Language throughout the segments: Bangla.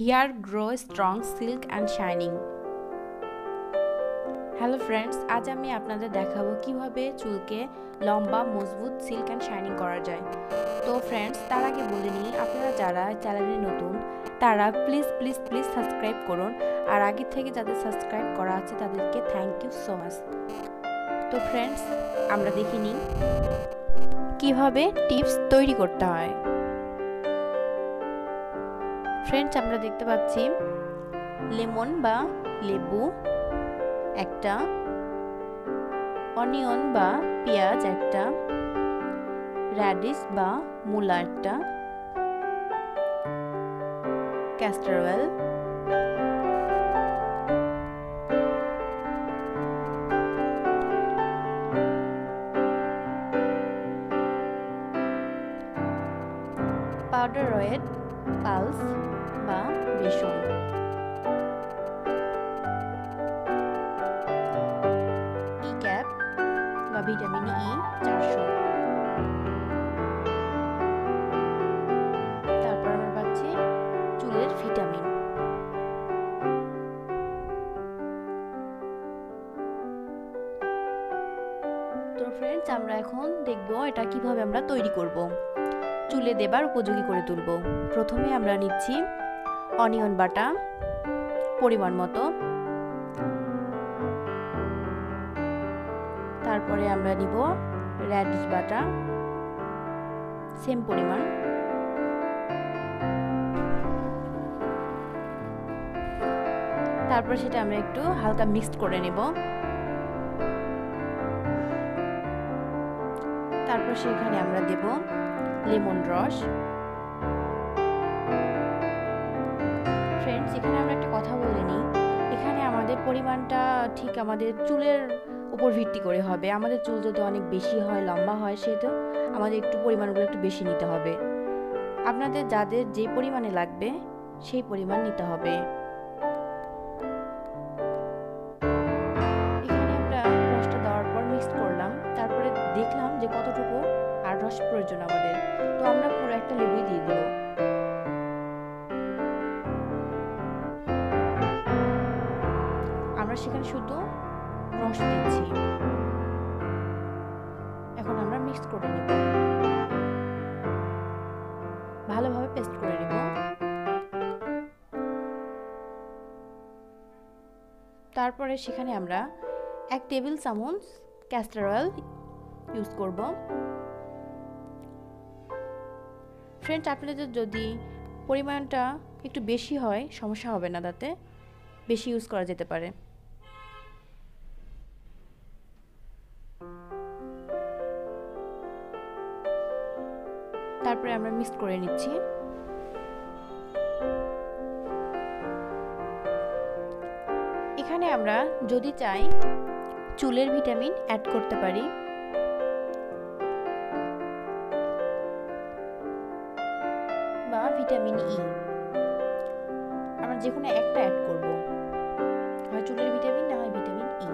Hair grow strong silk and shining. Hello friends, আজ আমি আপনাদের দেখাবো কিভাবে চুলকে লম্বা, মজবুত, সিল্ক অ্যান্ড শাইনিং করা যায়। তো ফ্রেন্ডস, তার আগে বলে নিই, আপনারা যারা চ্যানেলে নতুন তারা প্লিজ প্লিজ প্লিজ সাবস্ক্রাইব করুন, আর আগে থেকে যাদের সাবস্ক্রাইব করা আছে তাদেরকে থ্যাংক ইউ সো মাচ। তো ফ্রেন্ডস, আমরা দেখে নিই কিভাবে টিপস তৈরি করতে হয়। ফ্রেন্ডস, আমরা দেখতে পাচ্ছি লেমন বা লেবু একটা, অনিয়ন বা পেঁয়াজ একটা, র্যাডিশ বা মূলা একটা, castor oil, powder oil, pulse বা বেসন, ই ক্যাপ বা ভিটামিন ই 400। তারপর আমরা পাচ্ছি চুলের ভিটামিন। তো ফ্রেন্ডস, আমরা এখন দেখব এটা কিভাবে আমরা তৈরি করব, চুলে দেবার উপযোগী করে তুলব। প্রথমে আমরা নিচ্ছি অনিয়ন বাটা পরিমাণ মতো, তারপরে আমরা নিব র্যাডিশ বাটা সেম পরিমাণ, তারপর সেটা আমরা একটু হালকা মিক্সড করে নেব। তারপর সেখানে আমরা দেব লেমন রস। ফ্রেন্ডস, এখানে আমরা একটা কথা বলে নিই, এখানে আমাদের পরিমাণটা ঠিক আমাদের চুলের উপর ভিত্তি করে হবে। আমাদের চুল যদি অনেক বেশি হয়, লম্বা হয়, সেটা আমাদের একটু পরিমাণগুলো একটু বেশি নিতে হবে। আপনাদের যাদের যে পরিমাণে লাগবে সেই পরিমাণ নিতে হবে। এখানে আমরা রসটা দেওয়ার পর মিক্স করলাম, তারপরে দেখলাম যে কতটুকু আর রস প্রয়োজন আমাদের, তো আমরা পুরো একটা লেবুই দিয়ে দেব। আমরা সেখানে শুধু রস দিচ্ছি। এখন আমরা মিক্স করে নেব, ভালোভাবে পেস্ট করে নেব। তারপরে সেখানে আমরা 1 টেবিল চামচ ক্যাস্টর অয়েল ইউজ করব। ফ্রেন্ডস, আপনাদের যদি পরিমাণটা একটু বেশি হয় সমস্যা হবে না, তাতে বেশি ইউজ করা যেতে পারে। তারপরে আমরা মিক্স করে নিচ্ছি। এখানে আমরা যদি চাই চুলের ভিটামিন অ্যাড করতে পারি, বা ভিটামিন ই, আমরা যে কোনো একটা অ্যাড করব, হয় চুলের ভিটামিন না হয় ভিটামিন ই।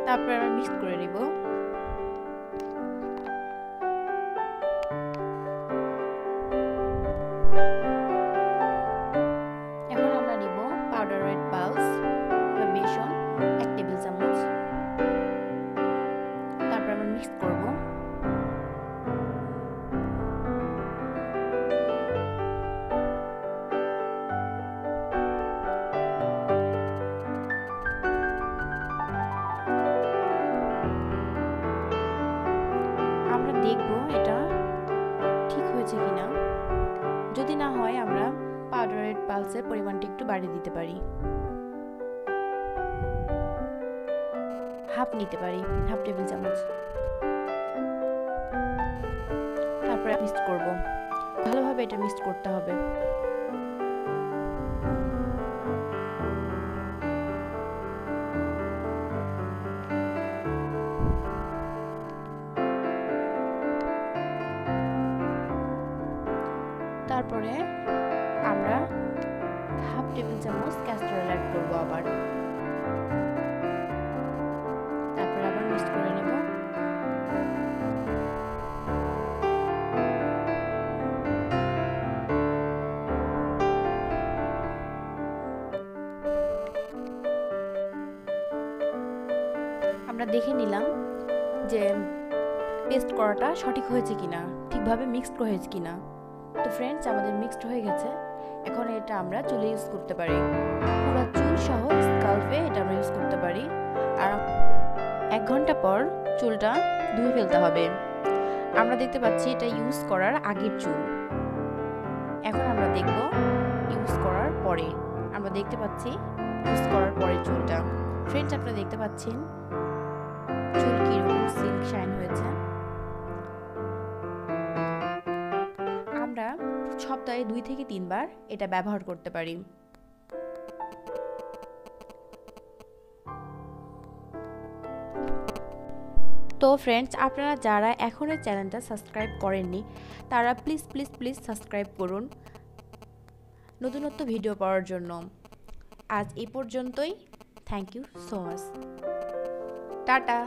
তারপর আমরা মিক্স করে নিব। এখন আমরা নিব পাউডার রেড পালস বা বেসন 1 টেবিল চামচ। তারপর আমরা মিক্স করব। আমরা দেখব এটা ঠিক হয়েছে কিনা, যদি না হয় আমরা পাউডার রেড পালসের পরিমাণটা একটু বাড়িয়ে দিতে পারি, হাফ নিতে পারি, হাফ টেবিল চামচ। তারপরে মিক্স করব, ভালোভাবে এটা মিক্স করতে হবে। তারপরে আমরা হাফ টেবিল চামচ ক্যাস্টর অয়েল অ্যাড করব আবার। তারপর আবার মিক্স আমরা দেখে নিলাম যে পেস্ট করাটা সঠিক হয়েছে কিনা, ঠিকভাবে মিক্সড হয়েছে কিনা। তো ফ্রেন্ডস, আমাদের মিক্সড হয়ে গেছে। এখন এটা আমরা চুলে ইউজ করতে পারি, পুরো চুল সহ স্কাল্পে এটা আমরা ইউজ করতে পারি। আর 1 ঘন্টা পর চুলটা ধুয়ে ফেলতে হবে। আমরা দেখতে পাচ্ছি এটা ইউজ করার আগের চুল। এখন আমরা দেখব ইউজ করার পরে। আমরা দেখতে পাচ্ছি ইউজ করার পরে চুলটা। ফ্রেন্ডস, আপনারা দেখতে পাচ্ছেন চুল কিরকম সিল্ক শাইন হয়েছে। আমরা সপ্তাহে 2 থেকে 3 বার এটা ব্যবহার করতে পারি। তো ফ্রেন্ডস, আপনারা যারা এখনও চ্যানেলটা সাবস্ক্রাইব করেননি তারা প্লিজ প্লিজ প্লিজ সাবস্ক্রাইব করুন নতুনত্ব ভিডিও পাওয়ার জন্য। আজ এই পর্যন্তই। Thank you so much. Tata.